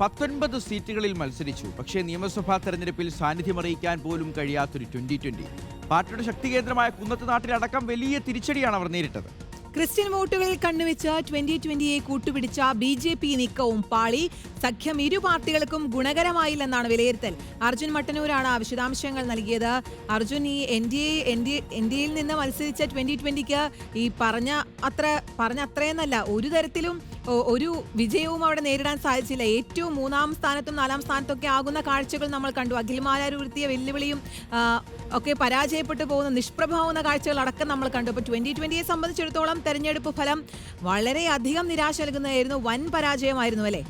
19 സീറ്റുകളിൽ മത്സരിച്ചു. പക്ഷേ നിയമസഭാ തെരഞ്ഞെടുപ്പിൽ സാന്നിധ്യമറിയിക്കാൻ പോലും കഴിയാത്തൊരു 2020. പാർട്ടിയുടെ ശക്തി കേന്ദ്രമായ കുന്നത്ത് നാട്ടിലടക്കം വലിയ തിരിച്ചടിയാണ് അവർ നേരിട്ടത്. ക്രിസ്ത്യൻ വോട്ടുകളിൽ കണ്ണുവെച്ച് 2020യെ കൂട്ടുപിടിച്ച BJP നീക്കവും പാളി. സഖ്യം ഇരു പാർട്ടികൾക്കും ഗുണകരമായില്ലെന്നാണ് വിലയിരുത്തൽ. അർജുൻ മട്ടന്നൂരാണ് വിശദാംശങ്ങൾ നൽകിയത്. അർജുൻ, ഈ NDAയിൽ നിന്ന് മത്സരിച്ച 2020ക്ക് ഈ പറഞ്ഞ അത്രയെന്നല്ല, ഒരു തരത്തിലും ഒരു വിജയവും അവിടെ നേരിടാൻ സാധിച്ചില്ല. ഏറ്റവും 3-ാം സ്ഥാനത്തും 4-ാം സ്ഥാനത്തൊക്കെ ആകുന്ന കാഴ്ചകൾ നമ്മൾ കണ്ടു. അഖിൽമാരാരുത്തിയ വെല്ലുവിളിയും ഒക്കെ പരാജയപ്പെട്ടു പോകുന്ന, നിഷ്പ്രഭമാവുന്ന കാഴ്ചകൾ അടക്കം നമ്മൾ കണ്ടു. അപ്പോൾ 2020യെ സംബന്ധിച്ചിടത്തോളം തെരഞ്ഞെടുപ്പ് ഫലം വളരെയധികം നിരാശ നൽകുന്നതായിരുന്നു. വൻ പരാജയമായിരുന്നു അല്ലേ?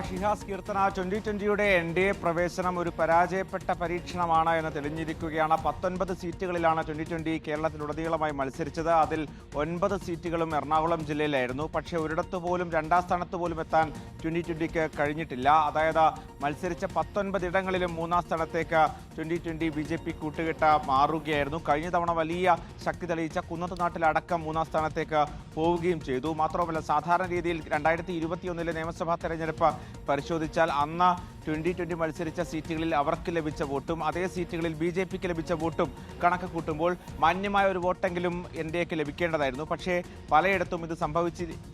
ഷിഹാസ് കീർത്തന, 2020യുടെ NDA പ്രവേശനം ഒരു പരാജയപ്പെട്ട പരീക്ഷണമാണ് എന്ന് തെളിഞ്ഞിരിക്കുകയാണ്. 19 സീറ്റുകളിലാണ് 2020 കേരളത്തിലുടനീളമായി മത്സരിച്ചത്. അതിൽ 9 സീറ്റുകളും എറണാകുളം ജില്ലയിലായിരുന്നു. പക്ഷേ ഒരിടത്തു പോലും 2-ാം സ്ഥാനത്ത് പോലും എത്താൻ 2020ക്ക് കഴിഞ്ഞിട്ടില്ല. അതായത് മത്സരിച്ച 19 ഇടങ്ങളിലും 3-ാം സ്ഥാനത്തേക്ക് 2020 BJP കൂട്ടുകെട്ട് മാറുകയായിരുന്നു. കഴിഞ്ഞ തവണ വലിയ ശക്തി തെളിയിച്ച കുന്നത്ത് നാട്ടിലടക്കം 3-ാം സ്ഥാനത്തേക്ക് പോവുകയും ചെയ്തു. മാത്രമല്ല, സാധാരണ രീതിയിൽ 2021 നിയമസഭാ തെരഞ്ഞെടുപ്പ് പരിശോധിച്ചാൽ അന്ന് 2020 മത്സരിച്ച സീറ്റുകളിൽ അവർക്ക് ലഭിച്ച വോട്ടും അതേ സീറ്റുകളിൽ BJPക്ക് ലഭിച്ച വോട്ടും കണക്ക് കൂട്ടുമ്പോൾ മാന്യമായ ഒരു വോട്ടെങ്കിലും NDAക്ക് ലഭിക്കേണ്ടതായിരുന്നു. പക്ഷേ പലയിടത്തും ഇത്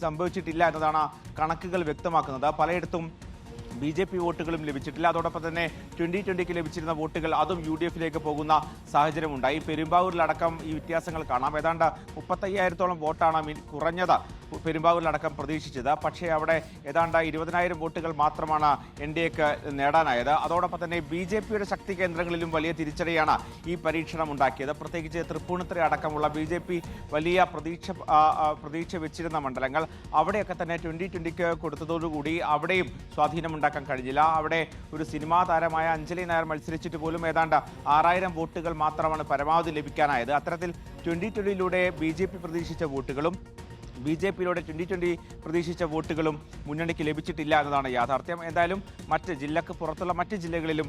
സംഭവിച്ചിട്ടില്ല എന്നതാണ് കണക്കുകൾ വ്യക്തമാക്കുന്നത്. പലയിടത്തും BJP വോട്ടുകളും ലഭിച്ചിട്ടില്ല. അതോടൊപ്പം തന്നെ 2020ക്ക് ലഭിച്ചിരുന്ന വോട്ടുകൾ അതും UDFിലേക്ക് പോകുന്ന സാഹചര്യമുണ്ടായി. പെരുമ്പാവൂരിലടക്കം ഈ വ്യത്യാസങ്ങൾ കാണാം. ഏതാണ്ട് 35,000-ഓളം വോട്ടാണ് കുറഞ്ഞത് പെരുമ്പാവൂരിലടക്കം പ്രതീക്ഷിച്ചത്. പക്ഷേ അവിടെ ഏതാണ്ട് 20,000 വോട്ടുകൾ മാത്രമാണ് NDAക്ക് നേടാനായത്. അതോടൊപ്പം തന്നെ BJPയുടെ ശക്തി കേന്ദ്രങ്ങളിലും വലിയ തിരിച്ചടിയാണ് ഈ പരീക്ഷണം ഉണ്ടാക്കിയത്. പ്രത്യേകിച്ച് തൃപ്പൂണിത്തുറ അടക്കമുള്ള BJP വലിയ പ്രതീക്ഷ വെച്ചിരുന്ന മണ്ഡലങ്ങൾ, അവിടെയൊക്കെ തന്നെ 2020ക്ക് കൊടുത്തതോടുകൂടി അവിടെയും സ്വാധീനമുണ്ടാക്കാൻ കഴിഞ്ഞില്ല. അവിടെ ഒരു സിനിമാ താരമായ അഞ്ജലി നായർ മത്സരിച്ചിട്ട് പോലും ഏതാണ്ട് 6,000 വോട്ടുകൾ മാത്രമാണ് പരമാവധി ലഭിക്കാനായത്. അത്തരത്തിൽ 2020യിലൂടെ BJP പ്രതീക്ഷിച്ച വോട്ടുകളും BJPയിലൂടെ 2020 പ്രതീക്ഷിച്ച വോട്ടുകളും മുന്നണിക്ക് ലഭിച്ചിട്ടില്ല എന്നതാണ് യാഥാർത്ഥ്യം. എന്തായാലും മറ്റ് ജില്ലക്ക് പുറത്തുള്ള മറ്റ് ജില്ലകളിലും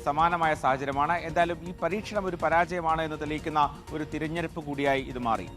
സമാനമായ സാഹചര്യമാണ്. എന്തായാലും ഈ പരീക്ഷണം ഒരു പരാജയമാണ് എന്ന് തെളിയിക്കുന്ന ഒരു തിരഞ്ഞെടുപ്പ് കൂടിയായി ഇത് മാറി.